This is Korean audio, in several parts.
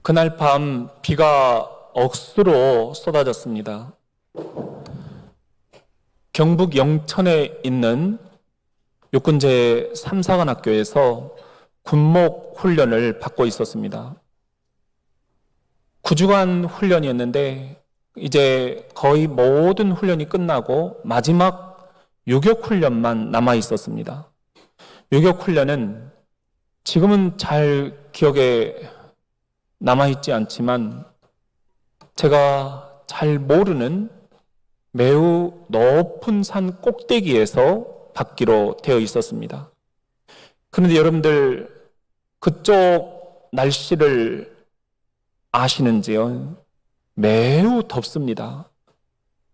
그날 밤 비가 억수로 쏟아졌습니다. 경북 영천에 있는 육군제 3사관학교에서 군목 훈련을 받고 있었습니다. 9주간 훈련이었는데 이제 거의 모든 훈련이 끝나고 마지막 요격 훈련만 남아 있었습니다. 요격 훈련은 지금은 잘 기억에 남아있지 않지만 제가 잘 모르는 매우 높은 산 꼭대기에서 받기로 되어 있었습니다. 그런데 여러분들 그쪽 날씨를 아시는지요? 매우 덥습니다.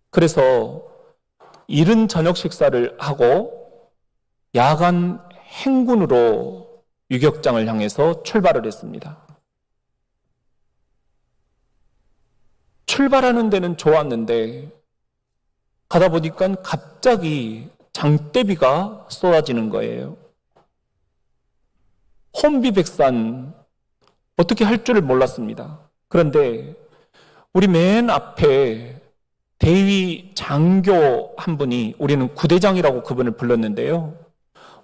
그래서 이른 저녁 식사를 하고 야간 행군으로 유격장을 향해서 출발을 했습니다. 출발하는 데는 좋았는데 가다 보니까 갑자기 장대비가 쏟아지는 거예요. 혼비백산, 어떻게 할 줄을 몰랐습니다. 그런데 우리 맨 앞에 대위 장교 한 분이, 우리는 구대장이라고 그분을 불렀는데요,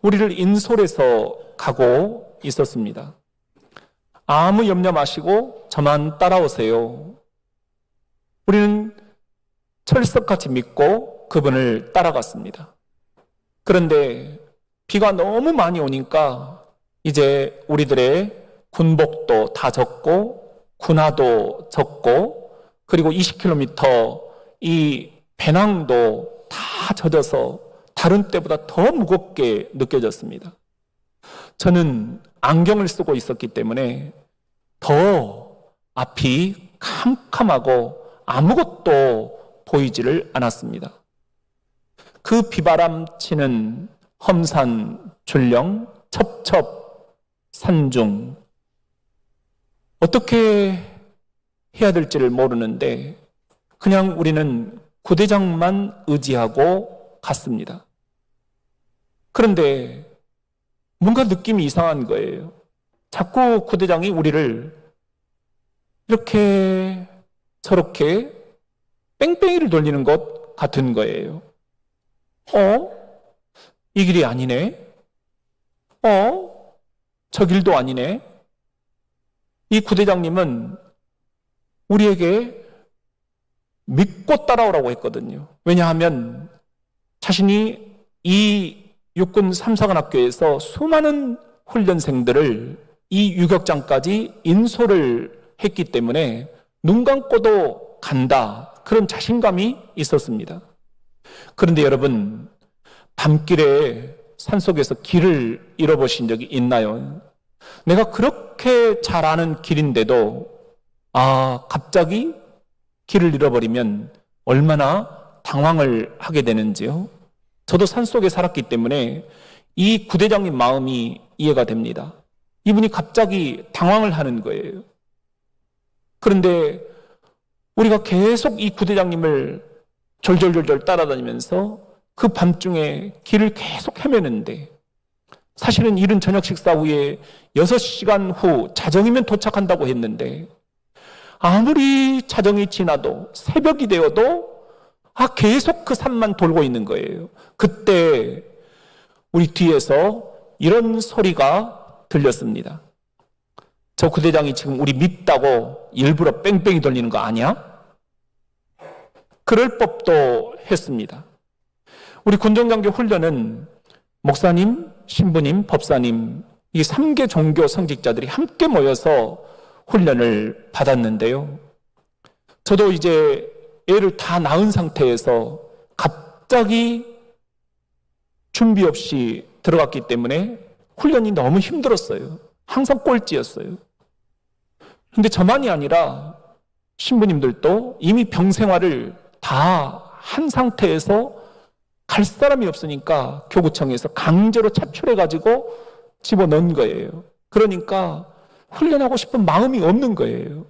우리를 인솔해서 가고 있었습니다. 아무 염려 마시고 저만 따라오세요. 우리는 철석같이 믿고 그분을 따라갔습니다. 그런데 비가 너무 많이 오니까 이제 우리들의 군복도 다 젖고 군화도 젖고 그리고 20km 이 배낭도 다 젖어서 다른 때보다 더 무겁게 느껴졌습니다. 저는 안경을 쓰고 있었기 때문에 더 앞이 캄캄하고 아무것도 보이지를 않았습니다. 그 비바람 치는 험산 출령 첩첩 산중, 어떻게 해야 될지를 모르는데 그냥 우리는 구대장만 의지하고 갔습니다. 그런데 뭔가 느낌이 이상한 거예요. 자꾸 구대장이 우리를 이렇게 저렇게 뺑뺑이를 돌리는 것 같은 거예요. 이 길이 아니네? 저 길도 아니네? 이 구대장님은 우리에게 믿고 따라오라고 했거든요. 왜냐하면 자신이 이 육군 3사관학교에서 수많은 훈련생들을 이 유격장까지 인솔을 했기 때문에 눈 감고도 간다, 그런 자신감이 있었습니다. 그런데 여러분, 밤길에 산속에서 길을 잃어보신 적이 있나요? 내가 그렇게 잘 아는 길인데도 갑자기 길을 잃어버리면 얼마나 당황을 하게 되는지요. 저도 산속에 살았기 때문에 이 구대장님 마음이 이해가 됩니다. 이분이 갑자기 당황을 하는 거예요. 그런데 우리가 계속 이 구대장님을 졸졸졸졸 따라다니면서 그 밤중에 길을 계속 헤매는데, 사실은 이른 저녁 식사 후에 6시간 후 자정이면 도착한다고 했는데 아무리 자정이 지나도 새벽이 되어도 계속 그 산만 돌고 있는 거예요. 그때 우리 뒤에서 이런 소리가 들렸습니다. 저 구대장이 지금 우리 밉다고 일부러 뺑뺑이 돌리는 거 아니야? 그럴 법도 했습니다. 우리 군정장교 훈련은 목사님, 신부님, 법사님, 이 3개 종교 성직자들이 함께 모여서 훈련을 받았는데요. 저도 이제 애를 다 낳은 상태에서 갑자기 준비 없이 들어갔기 때문에 훈련이 너무 힘들었어요. 항상 꼴찌였어요. 근데 저만이 아니라 신부님들도 이미 병생활을 다 한 상태에서 갈 사람이 없으니까 교구청에서 강제로 차출해가지고 집어넣은 거예요. 그러니까 훈련하고 싶은 마음이 없는 거예요.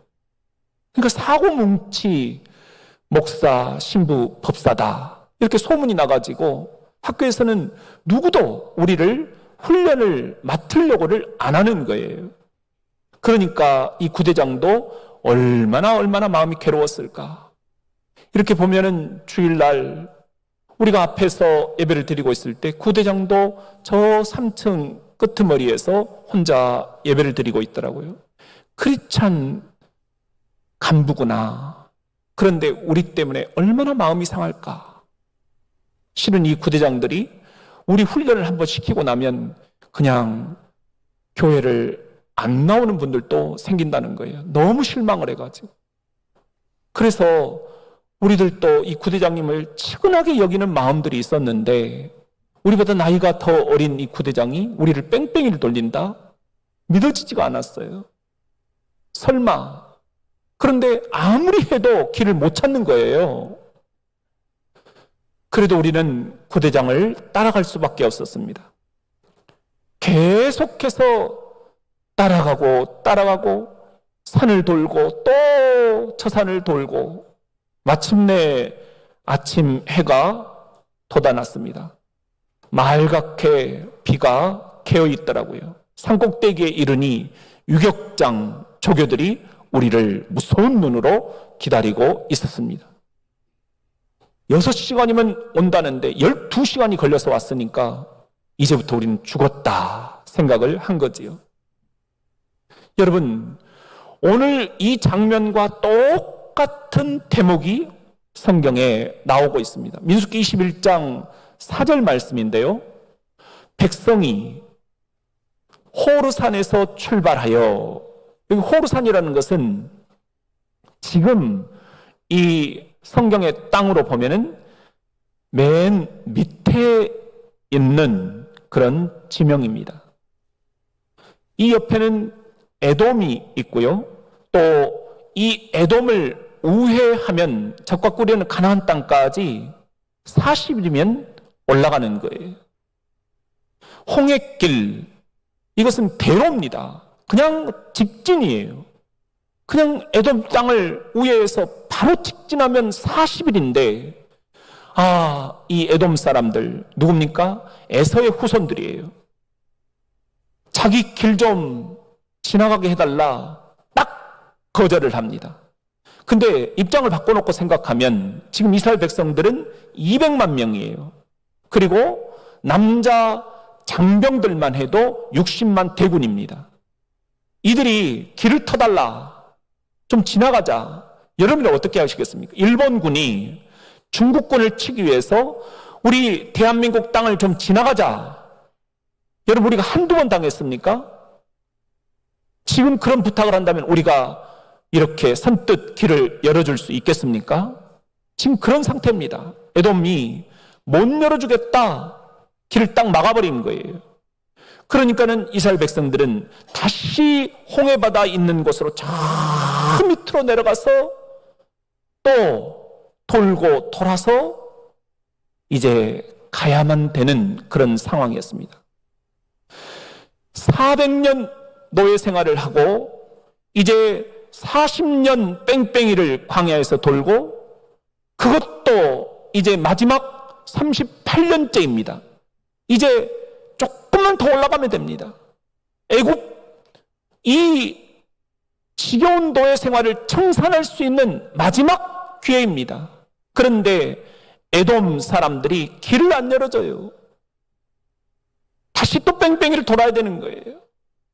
그러니까 사고뭉치 목사, 신부, 법사다 이렇게 소문이 나가지고 학교에서는 누구도 우리를 훈련을 맡으려고를 안 하는 거예요. 그러니까 이 구대장도 얼마나 마음이 괴로웠을까. 이렇게 보면은 주일날 우리가 앞에서 예배를 드리고 있을 때 구대장도 저 3층 끄트머리에서 혼자 예배를 드리고 있더라고요. 크리스찬 간부구나. 그런데 우리 때문에 얼마나 마음이 상할까. 실은 이 구대장들이 우리 훈련을 한번 시키고 나면 그냥 교회를 안 나오는 분들도 생긴다는 거예요. 너무 실망을 해가지고. 그래서 우리들도 이 구대장님을 측은하게 여기는 마음들이 있었는데 우리보다 나이가 더 어린 이 구대장이 우리를 뺑뺑이를 돌린다? 믿어지지가 않았어요. 설마. 그런데 아무리 해도 길을 못 찾는 거예요. 그래도 우리는 구대장을 따라갈 수밖에 없었습니다. 계속해서 따라가고 산을 돌고 또 저 산을 돌고 마침내 아침 해가 돋아났습니다. 말갛게 비가 개어 있더라고요. 산꼭대기에 이르니 유격장 조교들이 우리를 무서운 눈으로 기다리고 있었습니다. 6시간이면 온다는데 12시간이 걸려서 왔으니까 이제부터 우리는 죽었다 생각을 한 거지요. 여러분, 오늘 이 장면과 똑같은 대목이 성경에 나오고 있습니다. 민수기 21장 4절 말씀인데요. 백성이 호르산에서 출발하여, 여기 호르산이라는 것은 지금 이 성경의 땅으로 보면은 맨 밑에 있는 그런 지명입니다. 이 옆에는 에돔이 있고요. 또 이 에돔을 우회하면 적과 꿀이는 가나안 땅까지 40일이면 올라가는 거예요. 홍해길, 이것은 대로입니다. 그냥 직진이에요. 그냥 에돔 땅을 우회해서 바로 직진하면 40일인데 이 에돔 사람들 누굽니까? 에서의 후손들이에요. 자기 길 좀 지나가게 해달라 딱 거절을 합니다. 근데 입장을 바꿔놓고 생각하면 지금 이스라엘 백성들은 200만 명이에요. 그리고 남자 장병들만 해도 60만 대군입니다. 이들이 길을 터달라, 좀 지나가자. 여러분은 어떻게 하시겠습니까? 일본군이 중국군을 치기 위해서 우리 대한민국 땅을 좀 지나가자. 여러분, 우리가 한두 번 당했습니까? 지금 그런 부탁을 한다면 우리가 이렇게 선뜻 길을 열어줄 수 있겠습니까? 지금 그런 상태입니다. 에돔이 못 열어주겠다. 길을 딱 막아버린 거예요. 그러니까는 이스라엘 백성들은 다시 홍해바다 있는 곳으로 저 밑으로 내려가서 또 돌고 돌아서 이제 가야만 되는 그런 상황이었습니다. 400년 노예 생활을 하고 이제 40년 뺑뺑이를 광야에서 돌고 그것도 이제 마지막 38년째입니다. 이제 조금만 더 올라가면 됩니다. 애굽 이 지겨운 노예 생활을 청산할 수 있는 마지막 기회입니다. 그런데 에돔 사람들이 길을 안 열어줘요. 다시 또 뺑뺑이를 돌아야 되는 거예요.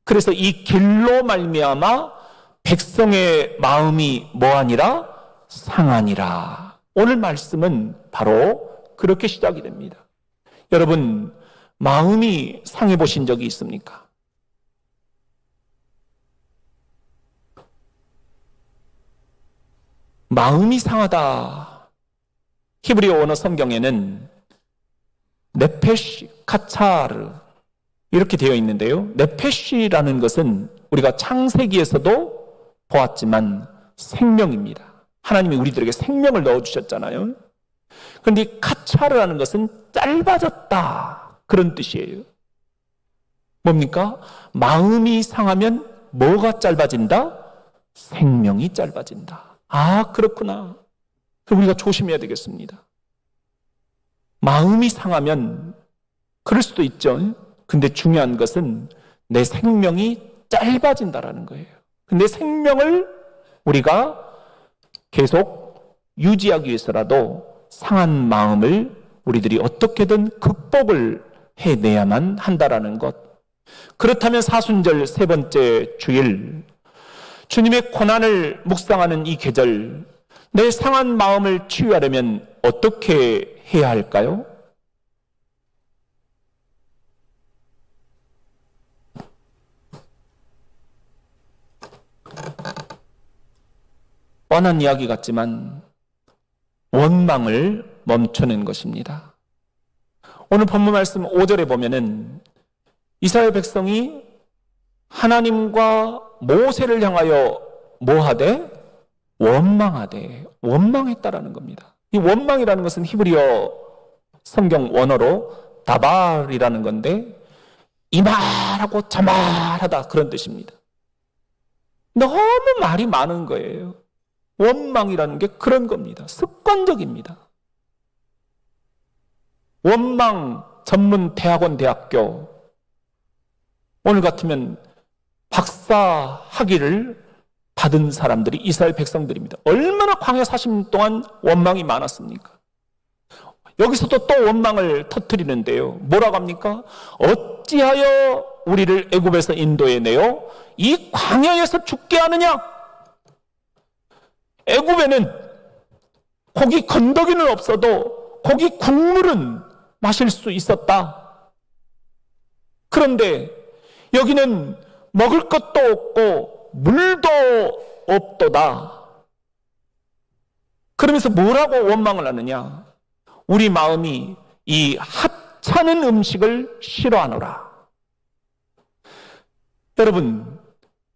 그래서 이 길로 말미암아 백성의 마음이 뭐하니라? 상하니라. 오늘 말씀은 바로 그렇게 시작이 됩니다. 여러분, 마음이 상해 보신 적이 있습니까? 마음이 상하다. 히브리어 원어 성경에는 네페시 카차르 이렇게 되어 있는데요. 네페시라는 것은 우리가 창세기에서도 보았지만 생명입니다. 하나님이 우리들에게 생명을 넣어주셨잖아요. 그런데 이 카차르라는 것은 짧아졌다 그런 뜻이에요. 뭡니까? 마음이 상하면 뭐가 짧아진다? 생명이 짧아진다. 그렇구나. 그럼 우리가 조심해야 되겠습니다. 마음이 상하면 그럴 수도 있죠. 근데 중요한 것은 내 생명이 짧아진다라는 거예요. 근데 생명을 우리가 계속 유지하기 위해서라도 상한 마음을 우리들이 어떻게든 극복을 해내야만 한다라는 것. 그렇다면 사순절 세 번째 주일, 주님의 고난을 묵상하는 이 계절, 내 상한 마음을 치유하려면 어떻게 해야 할까요? 뻔한 이야기 같지만 원망을 멈추는 것입니다. 오늘 본문 말씀 5절에 보면은 이스라엘 백성이 하나님과 모세를 향하여 뭐하되? 원망했다라는 겁니다. 이 원망이라는 것은 히브리어 성경 원어로 다발이라는 건데 이 말하고 저 말하다 그런 뜻입니다. 너무 말이 많은 거예요. 원망이라는 게 그런 겁니다. 습관적입니다. 원망 전문 대학원 대학교, 오늘 같으면 박사 학위를 받은 사람들이 이스라엘 백성들입니다. 얼마나 광야 40년 동안 원망이 많았습니까? 여기서도 또 원망을 터뜨리는데요. 뭐라고 합니까? 어찌하여 우리를 애굽에서 인도해내어 이 광야에서 죽게 하느냐? 애굽에는 고기 건더기는 없어도 고기 국물은 마실 수 있었다. 그런데 여기는 먹을 것도 없고 물도 없도다. 그러면서 뭐라고 원망을 하느냐? 우리 마음이 이 하찮은 음식을 싫어하노라. 여러분,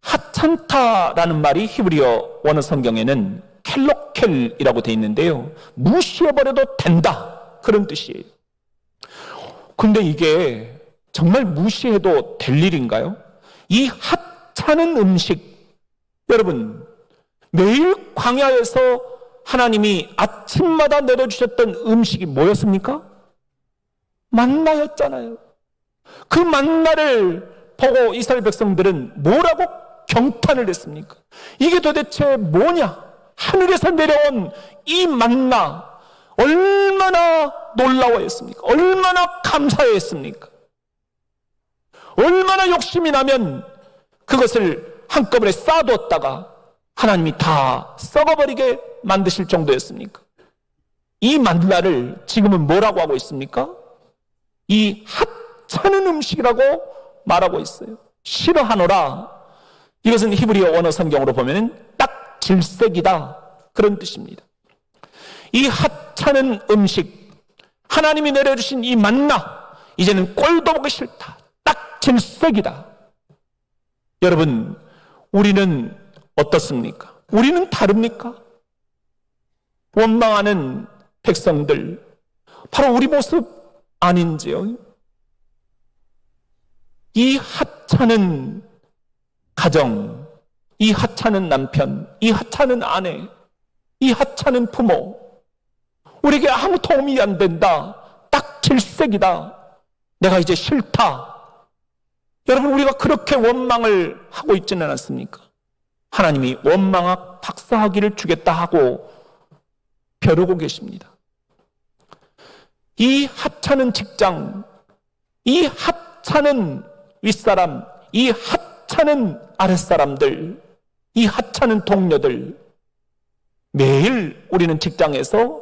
하찮다라는 말이 히브리어 원어 성경에는 켈로켈이라고 되어 있는데요. 무시해버려도 된다. 그런 뜻이에요. 근데 이게 정말 무시해도 될 일인가요? 이 하찮은 음식, 여러분, 매일 광야에서 하나님이 아침마다 내려주셨던 음식이 뭐였습니까? 만나였잖아요. 그 만나를 보고 이스라엘 백성들은 뭐라고 경탄을 했습니까? 이게 도대체 뭐냐? 하늘에서 내려온 이 만나 얼마나 놀라워했습니까? 얼마나 감사했습니까? 얼마나 욕심이 나면 그것을 한꺼번에 쌓아두었다가 하나님이 다 썩어버리게 만드실 정도였습니까? 이 만나를 지금은 뭐라고 하고 있습니까? 이 하찮은 음식이라고 말하고 있어요. 싫어하노라. 이것은 히브리어 원어 성경으로 보면 딱 질색이다. 그런 뜻입니다. 이 하찮은 음식, 하나님이 내려주신 이 만나, 이제는 꼴도 보기 싫다. 딱 질색이다. 여러분, 우리는 어떻습니까? 우리는 다릅니까? 원망하는 백성들, 바로 우리 모습 아닌지요? 이 하찮은 가정, 이 하찮은 남편, 이 하찮은 아내, 이 하찮은 부모, 우리에게 아무 도움이 안 된다. 딱 질색이다. 내가 이제 싫다. 여러분, 우리가 그렇게 원망을 하고 있지는 않습니까? 하나님이 원망학 박사학위를 주겠다 하고 벼르고 계십니다. 이 하찮은 직장, 이 하찮은 윗사람, 이 하찮은 아랫사람들, 이 하찮은 동료들, 매일 우리는 직장에서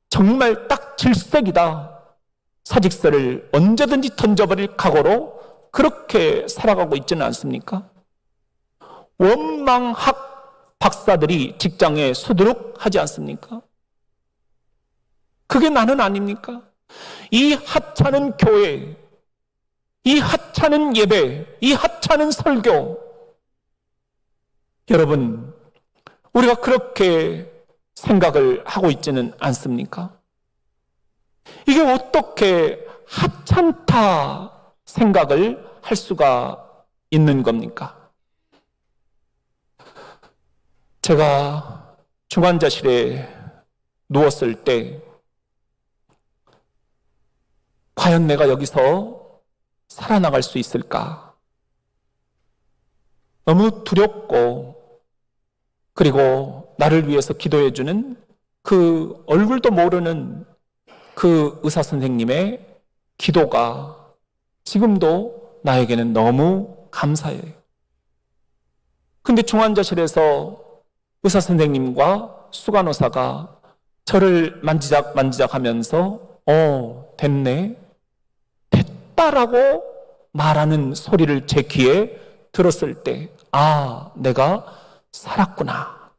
정말 딱 질색이다. 사직서를 언제든지 던져버릴 각오로 그렇게 살아가고 있지는 않습니까? 원망학 박사들이 직장에 수두룩 하지 않습니까? 그게 나는 아닙니까? 이 하찮은 교회, 이 하찮은 예배, 이 하찮은 설교, 여러분, 우리가 그렇게 생각을 하고 있지는 않습니까? 이게 어떻게 하찮다 생각을 할 수가 있는 겁니까? 제가 중환자실에 누웠을 때 과연 내가 여기서 살아나갈 수 있을까? 너무 두렵고, 그리고 나를 위해서 기도해주는 그 얼굴도 모르는 그 의사 선생님의 기도가 지금도 나에게는 너무 감사해요. 근데 중환자실에서 의사 선생님과 수간호사가 저를 만지작 하면서 됐네, 됐다라고 말하는 소리를 제 귀에 들었을 때, 내가 살았구나.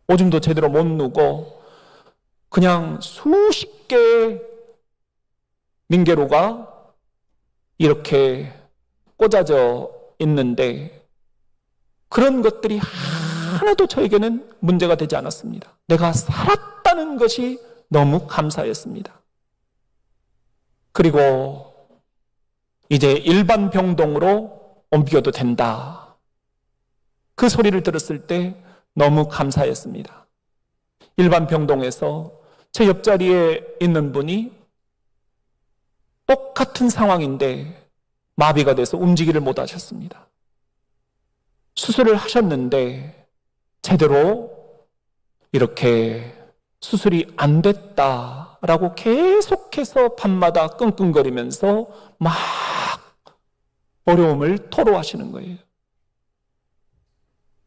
오줌도 제대로 못 누고 그냥 수십 개의 민계로가 이렇게 꽂아져 있는데 그런 것들이 하나도 저에게는 문제가 되지 않았습니다. 내가 살았다는 것이 너무 감사했습니다. 그리고 이제 일반 병동으로 옮겨도 된다. 그 소리를 들었을 때 너무 감사했습니다. 일반 병동에서 제 옆자리에 있는 분이 똑같은 상황인데 마비가 돼서 움직이를 못 하셨습니다. 수술을 하셨는데 제대로 이렇게 수술이 안 됐다라고 계속해서 밤마다 끙끙거리면서 막 어려움을 토로하시는 거예요.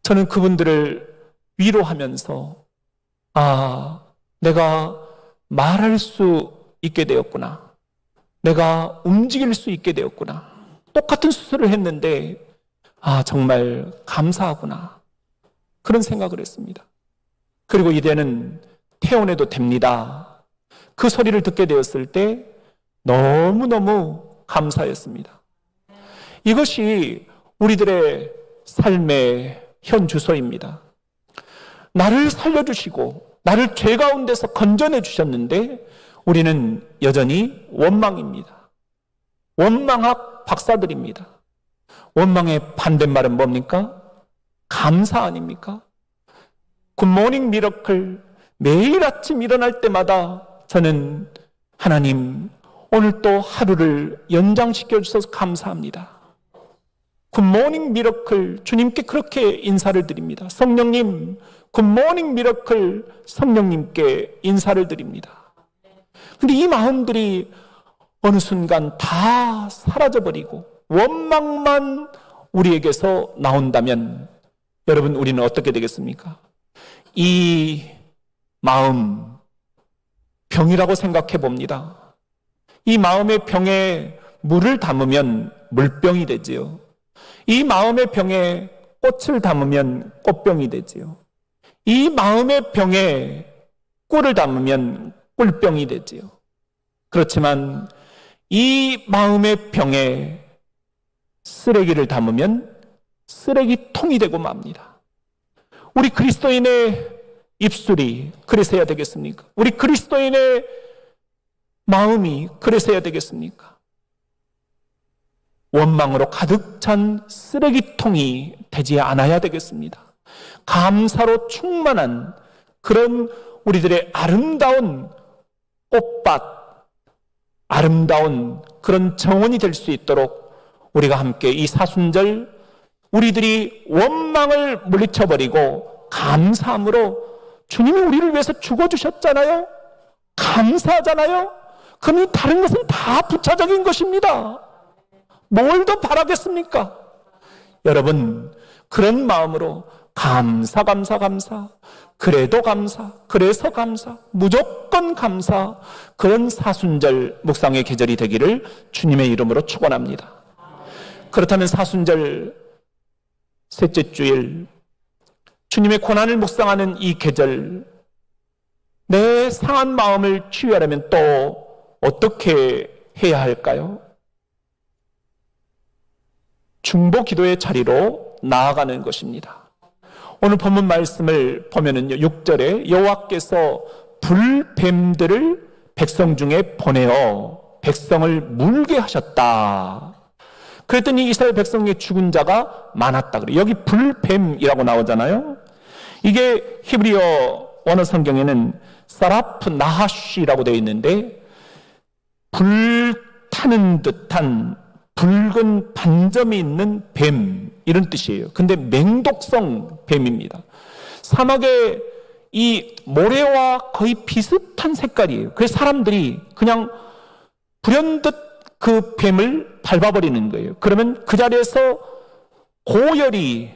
저는 그분들을 위로하면서 내가 말할 수 있게 되었구나. 내가 움직일 수 있게 되었구나. 똑같은 수술을 했는데 정말 감사하구나. 그런 생각을 했습니다. 그리고 이제는 퇴원해도 됩니다. 그 소리를 듣게 되었을 때 너무너무 감사했습니다. 이것이 우리들의 삶의 현 주소입니다. 나를 살려주시고 나를 죄 가운데서 건져내 주셨는데 우리는 여전히 원망입니다. 원망학 박사들입니다. 원망의 반대말은 뭡니까? 감사 아닙니까? 굿모닝 미러클, 매일 아침 일어날 때마다 저는 하나님 오늘 또 하루를 연장시켜 주셔서 감사합니다. 굿모닝 미러클, 주님께 그렇게 인사를 드립니다. 성령님, 굿모닝 미러클, 성령님께 인사를 드립니다. 근데 이 마음들이 어느 순간 다 사라져버리고 원망만 우리에게서 나온다면 여러분, 우리는 어떻게 되겠습니까? 이 마음, 병이라고 생각해 봅니다. 이 마음의 병에 물을 담으면 물병이 되지요. 이 마음의 병에 꽃을 담으면 꽃병이 되지요. 이 마음의 병에 꿀을 담으면 꿀병이 되지요. 그렇지만 이 마음의 병에 쓰레기를 담으면 쓰레기통이 되고 맙니다. 우리 그리스도인의 입술이 그래서 해야 되겠습니까? 우리 그리스도인의 마음이 그래서 해야 되겠습니까? 원망으로 가득 찬 쓰레기통이 되지 않아야 되겠습니다. 감사로 충만한 그런 우리들의 아름다운 꽃밭, 아름다운 그런 정원이 될 수 있도록 우리가 함께 이 사순절 우리들이 원망을 물리쳐버리고 감사함으로 주님이 우리를 위해서 죽어주셨잖아요. 감사하잖아요. 그러니 다른 것은 다 부차적인 것입니다. 뭘 더 바라겠습니까? 여러분, 그런 마음으로 감사, 그래도 감사, 그래서 감사, 무조건 감사, 그런 사순절 묵상의 계절이 되기를 주님의 이름으로 축원합니다. 그렇다면 사순절 셋째 주일 주님의 고난을 묵상하는 이 계절, 내 상한 마음을 치유하려면 또 어떻게 해야 할까요? 중보 기도의 자리로 나아가는 것입니다. 오늘 본문 말씀을 보면은요, 6절에 여호와께서 불뱀들을 백성 중에 보내어 백성을 물게 하셨다. 그랬더니 이스라엘 백성 중에 죽은 자가 많았다 그래요. 여기 불뱀이라고 나오잖아요. 이게 히브리어 원어 성경에는 사라프 나하쉬라고 되어 있는데 불타는 듯한 붉은 반점이 있는 뱀, 이런 뜻이에요. 근데 맹독성 뱀입니다. 사막에 이 모래와 거의 비슷한 색깔이에요. 그래서 사람들이 그냥 불현듯 그 뱀을 밟아버리는 거예요. 그러면 그 자리에서 고열이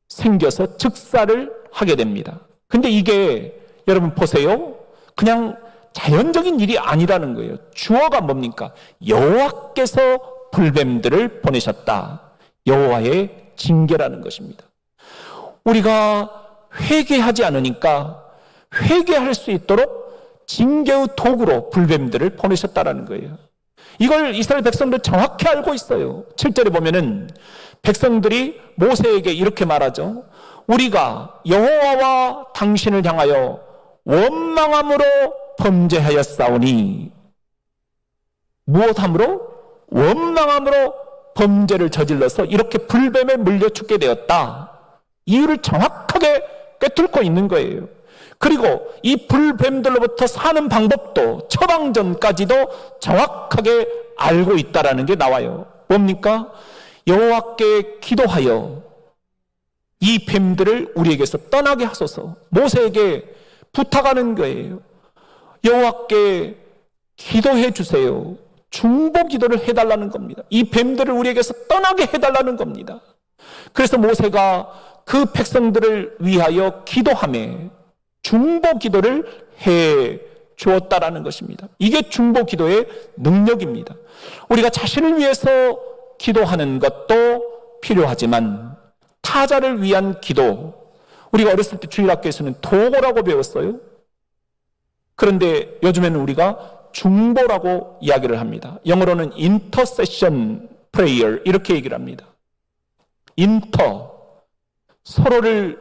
생겨서 즉사를 하게 됩니다. 근데 이게 여러분 보세요. 그냥 자연적인 일이 아니라는 거예요. 주어가 뭡니까? 여호와께서 불뱀들을 보내셨다. 여호와의 징계라는 것입니다. 우리가 회개하지 않으니까 회개할 수 있도록 징계의 도구로 불뱀들을 보내셨다라는 거예요. 이걸 이스라엘 백성들 정확히 알고 있어요. 7절에 보면은 백성들이 모세에게 이렇게 말하죠. 우리가 여호와와 당신을 향하여 원망함으로 범죄하였사오니, 무엇함으로? 원망함으로 범죄를 저질러서 이렇게 불뱀에 물려 죽게 되었다. 이유를 정확하게 꿰뚫고 있는 거예요. 그리고 이 불뱀들로부터 사는 방법도 처방전까지도 정확하게 알고 있다라는 게 나와요. 뭡니까? 여호와께 기도하여 이 뱀들을 우리에게서 떠나게 하소서. 모세에게 부탁하는 거예요. 여호와께 기도해 주세요. 중보 기도를 해달라는 겁니다. 이 뱀들을 우리에게서 떠나게 해달라는 겁니다. 그래서 모세가 그 백성들을 위하여 기도하며 중보 기도를 해 주었다라는 것입니다. 이게 중보 기도의 능력입니다. 우리가 자신을 위해서 기도하는 것도 필요하지만 타자를 위한 기도, 우리가 어렸을 때 주일학교에서는 도고라고 배웠어요. 그런데 요즘에는 우리가 중보라고 이야기를 합니다. 영어로는 intercession prayer 이렇게 얘기를 합니다. 인터, 서로를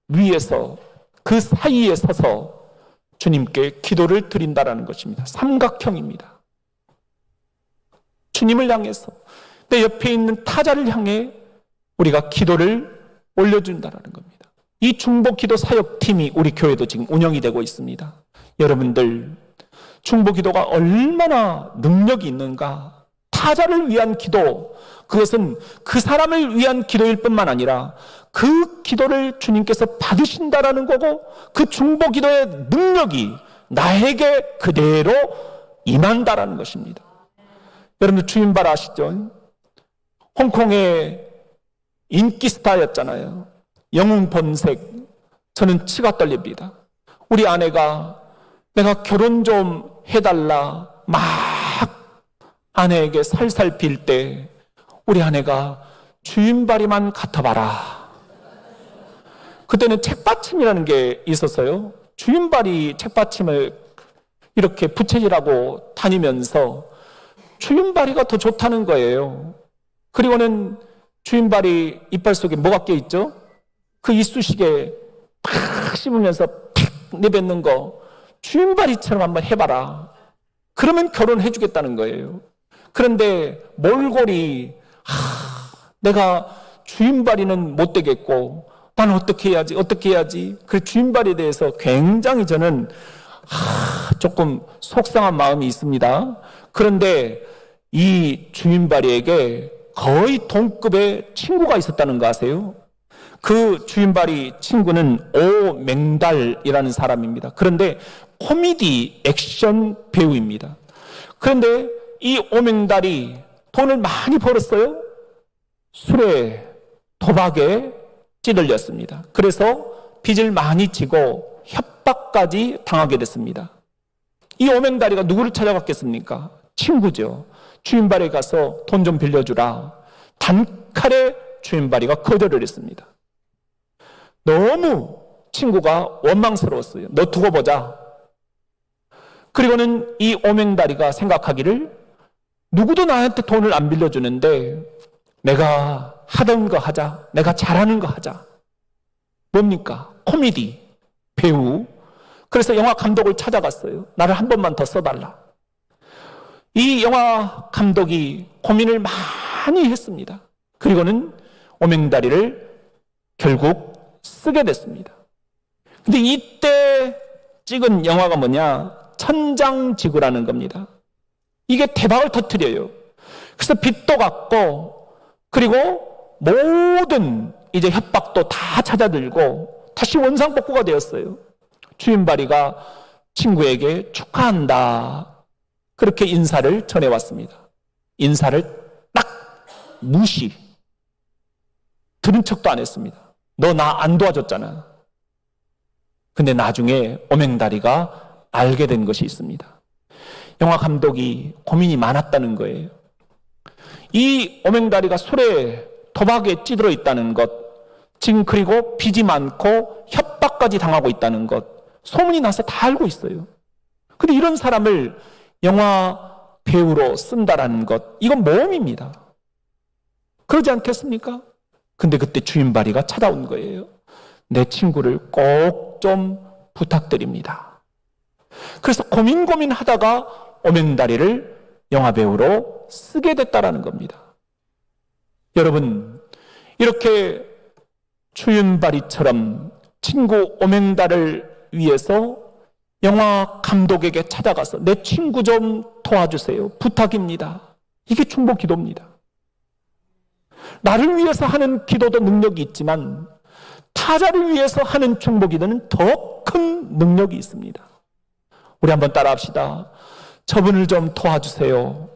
위해서 그 사이에 서서 주님께 기도를 드린다라는 것입니다. 삼각형입니다. 주님을 향해서 내 옆에 있는 타자를 향해 우리가 기도를 올려준다라는 겁니다. 이 중보 기도 사역팀이 우리 교회도 지금 운영이 되고 있습니다. 여러분들, 중보 기도가 얼마나 능력이 있는가. 타자를 위한 기도, 그것은 그 사람을 위한 기도일 뿐만 아니라 그 기도를 주님께서 받으신다라는 거고, 그 중보 기도의 능력이 나에게 그대로 임한다라는 것입니다. 여러분들 주인발 아시죠? 홍콩의 인기 스타였잖아요. 영웅 본색. 저는 치가 떨립니다. 우리 아내가 내가 결혼 좀 해달라 막 아내에게 살살 빌 때 우리 아내가 주인발이만 같아봐라. 그때는 책받침이라는 게 있었어요. 주인발이 책받침을 이렇게 부채질하고 다니면서 주인발이가 더 좋다는 거예요. 그리고는 주인발이 이빨 속에 뭐가 껴있죠? 그 이쑤시개 팍 씹으면서 팍 내뱉는 거 주인발이처럼 한번 해봐라. 그러면 결혼해주겠다는 거예요. 그런데 몰골이 내가 주인발이는 못 되겠고 나는 어떻게 해야지. 그 주인발에 대해서 굉장히 저는 조금 속상한 마음이 있습니다. 그런데 이 주인발이에게 거의 동급의 친구가 있었다는 거 아세요? 그 주인발이 친구는 오맹달이라는 사람입니다. 그런데 코미디 액션 배우입니다. 그런데 이 오맹달이 돈을 많이 벌었어요. 술에 도박에 찌들렸습니다. 그래서 빚을 많이 지고 협박까지 당하게 됐습니다. 이 오맹다리가 누구를 찾아갔겠습니까? 친구죠. 주인발에 가서 돈 좀 빌려주라. 단칼에 주인발이가 거절을 했습니다. 너무 친구가 원망스러웠어요. 너 두고 보자. 그리고는 이 오맹다리가 생각하기를 누구도 나한테 돈을 안 빌려주는데 내가 하던 거 하자. 내가 잘하는 거 하자. 뭡니까? 코미디, 배우. 그래서 영화 감독을 찾아갔어요. 나를 한 번만 더 써달라. 이 영화 감독이 고민을 많이 했습니다. 그리고는 오맹다리를 결국 쓰게 됐습니다. 근데 이때 찍은 영화가 뭐냐? 천장지구라는 겁니다. 이게 대박을 터뜨려요. 그래서 빚도 갚고, 그리고 모든 이제 협박도 다 찾아들고 다시 원상복구가 되었어요. 주인바리가 친구에게 축하한다, 그렇게 인사를 전해왔습니다. 인사를 딱 무시, 들은 척도 안 했습니다. 너 나 안 도와줬잖아. 근데 나중에 오맹다리가 알게 된 것이 있습니다. 영화 감독이 고민이 많았다는 거예요. 이 오맹다리가 술에 도박에 찌들어 있다는 것, 지금 그리고 빚이 많고 협박까지 당하고 있다는 것, 소문이 나서 다 알고 있어요. 근데 이런 사람을 영화 배우로 쓴다라는 것, 이건 모험입니다. 그러지 않겠습니까? 근데 그때 주인바리가 찾아온 거예요. 내 친구를 꼭 좀 부탁드립니다. 그래서 고민하다가 오맹다리를 영화배우로 쓰게 됐다라는 겁니다. 여러분, 이렇게 주윤바리처럼 친구 오맹다를 위해서 영화 감독에게 찾아가서 내 친구 좀 도와주세요, 부탁입니다, 이게 중보 기도입니다. 나를 위해서 하는 기도도 능력이 있지만 타자를 위해서 하는 중보 기도는 더 큰 능력이 있습니다. 우리 한번 따라합시다. 저분을 좀 도와주세요.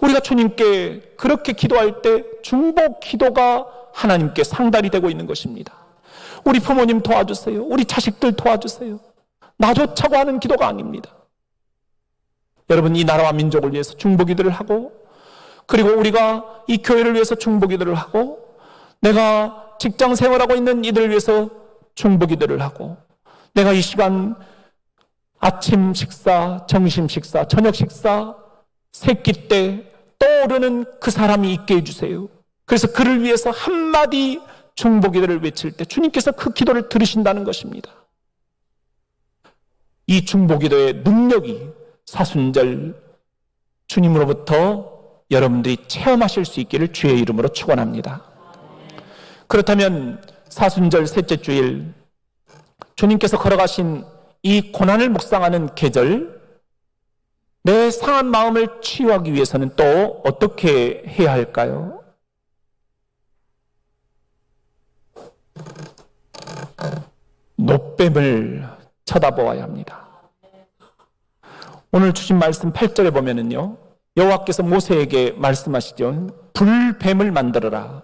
우리가 주님께 그렇게 기도할 때 중보 기도가 하나님께 상달이 되고 있는 것입니다. 우리 부모님 도와주세요, 우리 자식들 도와주세요, 나조차고 하는 기도가 아닙니다. 여러분, 이 나라와 민족을 위해서 중보 기도를 하고, 그리고 우리가 이 교회를 위해서 중보 기도를 하고, 내가 직장 생활하고 있는 이들을 위해서 중보 기도를 하고, 내가 이 시간 아침 식사, 점심 식사, 저녁 식사, 새끼 때 떠오르는 그 사람이 있게 해주세요. 그래서 그를 위해서 한마디 중보 기도를 외칠 때 주님께서 그 기도를 들으신다는 것입니다. 이 중보 기도의 능력이 사순절 주님으로부터 여러분들이 체험하실 수 있기를 주의 이름으로 축원합니다. 그렇다면 사순절 셋째 주일 주님께서 걸어가신 이 고난을 묵상하는 계절, 내 상한 마음을 치유하기 위해서는 또 어떻게 해야 할까요? 놋뱀을 쳐다보아야 합니다. 오늘 주신 말씀 8절에 보면은요, 여호와께서 모세에게 말씀하시죠. 불뱀을 만들어라.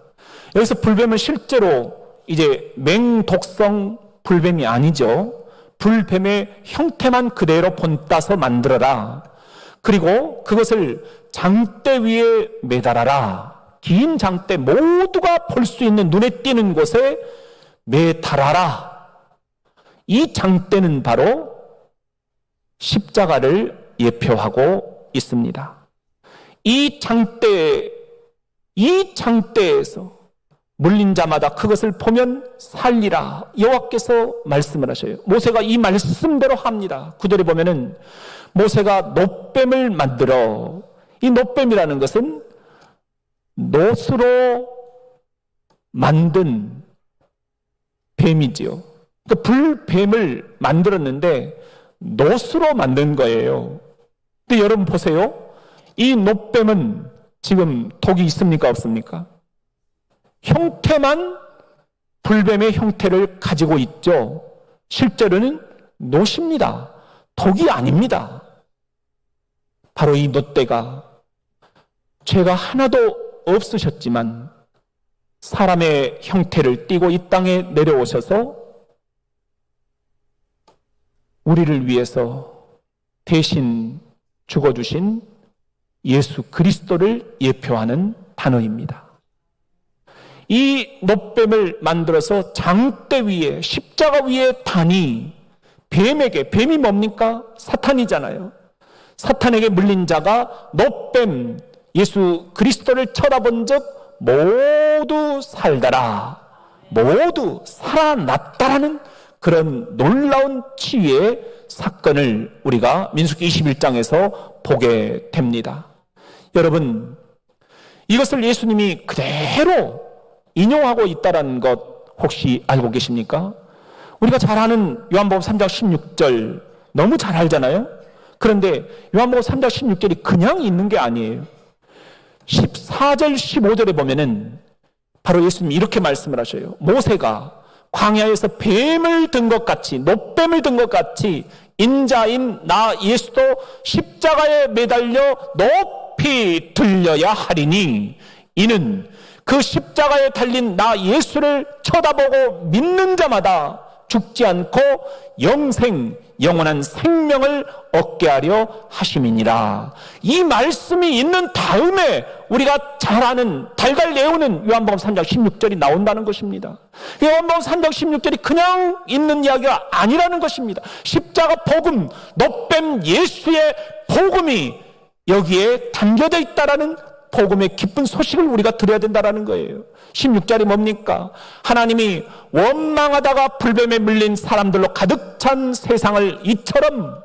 여기서 불뱀은 실제로 이제 맹독성 불뱀이 아니죠. 불뱀의 형태만 그대로 본따서 만들어라. 그리고 그것을 장대 위에 매달아라. 긴 장대, 모두가 볼 수 있는 눈에 띄는 곳에 매달아라. 이 장대는 바로 십자가를 예표하고 있습니다. 이 장대에서 물린 자마다 그것을 보면 살리라, 여호와께서 말씀을 하셔요. 모세가 이 말씀대로 합니다. 9절에 보면은 모세가 놋뱀을 만들어, 이 놋뱀이라는 것은 놋으로 만든 뱀이지요. 그러니까 불뱀을 만들었는데 놋으로 만든 거예요. 근데 여러분 보세요. 이 놋뱀은 지금 독이 있습니까, 없습니까? 형태만 불뱀의 형태를 가지고 있죠. 실제로는 놋입니다. 독이 아닙니다. 바로 이 놋대가 죄가 하나도 없으셨지만 사람의 형태를 띠고 이 땅에 내려오셔서 우리를 위해서 대신 죽어주신 예수 그리스도를 예표하는 단어입니다. 이 놋뱀을 만들어서 장대 위에, 십자가 위에 다니 뱀에게, 뱀이 뭡니까? 사탄이잖아요. 사탄에게 물린 자가 놋뱀 예수 그리스도를 쳐다본 적 모두 살더라, 모두 살아났다라는 그런 놀라운 치유의 사건을 우리가 민수기 21장에서 보게 됩니다. 여러분, 이것을 예수님이 그대로 인용하고 있다는 것 혹시 알고 계십니까? 우리가 잘 아는 요한복음 3장 16절 너무 잘 알잖아요. 그런데 요한복음 3장 16절이 그냥 있는 게 아니에요. 14절 15절에 보면은 바로 예수님이 이렇게 말씀을 하셔요. 모세가 광야에서 뱀을 든 것 같이, 놋뱀을 든 것 같이 인자인 나 예수도 십자가에 매달려 높이 들려야 하리니, 이는 그 십자가에 달린 나 예수를 쳐다보고 믿는 자마다 죽지 않고 영원한 생명을 얻게 하려 하심이니라. 이 말씀이 있는 다음에 우리가 잘 아는 달달 외우는 요한복음 3장 16절이 나온다는 것입니다. 요한복음 3장 16절이 그냥 있는 이야기가 아니라는 것입니다. 십자가 복음, 놋뱀 예수의 복음이 여기에 담겨져 있다라는 복음의 기쁜 소식을 우리가 들어야 된다는 거예요. 16절이 뭡니까? 하나님이 원망하다가 불뱀에 물린 사람들로 가득 찬 세상을 이처럼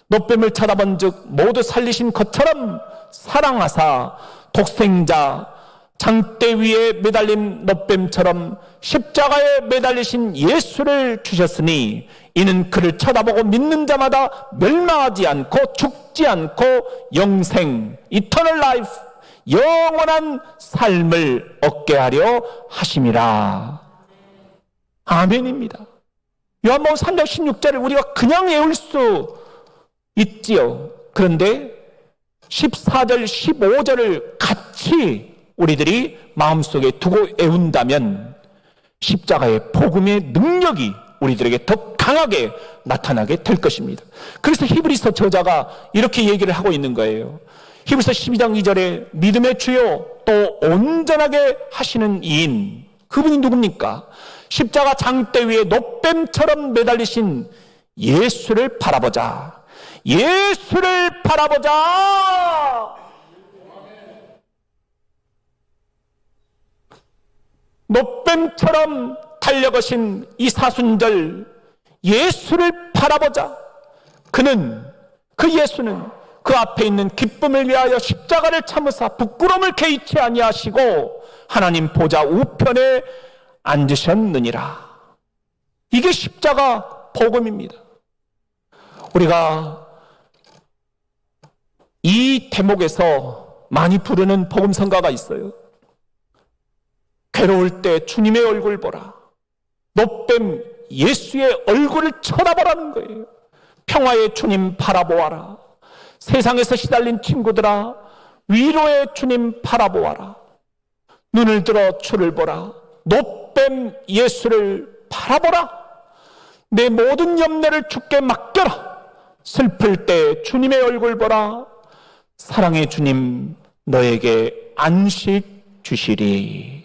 놋뱀을 쳐다본 즉 모두 살리신 것처럼 사랑하사 독생자 장대 위에 매달린 놋뱀처럼 십자가에 매달리신 예수를 주셨으니, 이는 그를 쳐다보고 믿는 자마다 멸망하지 않고 죽지 않고 영생, eternal life, 영원한 삶을 얻게 하려 하심이라. 아멘입니다. 요한복음 3장 16절을 우리가 그냥 외울 수 있지요. 그런데 14절 15절을 같이 우리들이 마음속에 두고 외운다면 십자가의 복음의 능력이 우리들에게 더 강하게 나타나게 될 것입니다. 그래서 히브리서 저자가 이렇게 얘기를 하고 있는 거예요. 히브리서 12장 2절에 믿음의 주요 또 온전하게 하시는 이인, 그분이 누굽니까? 십자가 장대 위에 놋뱀처럼 매달리신 예수를 바라보자. 예수를 바라보자. 놋뱀처럼 달려가신 이 사순절 예수를 바라보자. 그 예수는 그 앞에 있는 기쁨을 위하여 십자가를 참으사 부끄러움을 개의치 아니하시고 하나님 보좌 우편에 앉으셨느니라. 이게 십자가 복음입니다. 우리가 이 대목에서 많이 부르는 복음성가가 있어요. 괴로울 때 주님의 얼굴 보라. 놋뱀 예수의 얼굴을 쳐다보라는 거예요. 평화의 주님 바라보아라. 세상에서 시달린 친구들아, 위로의 주님 바라보아라. 눈을 들어 주를 보라. 놋뱀 예수를 바라보라. 내 모든 염려를 주께 맡겨라. 슬플 때 주님의 얼굴 보라. 사랑의 주님 너에게 안식 주시리.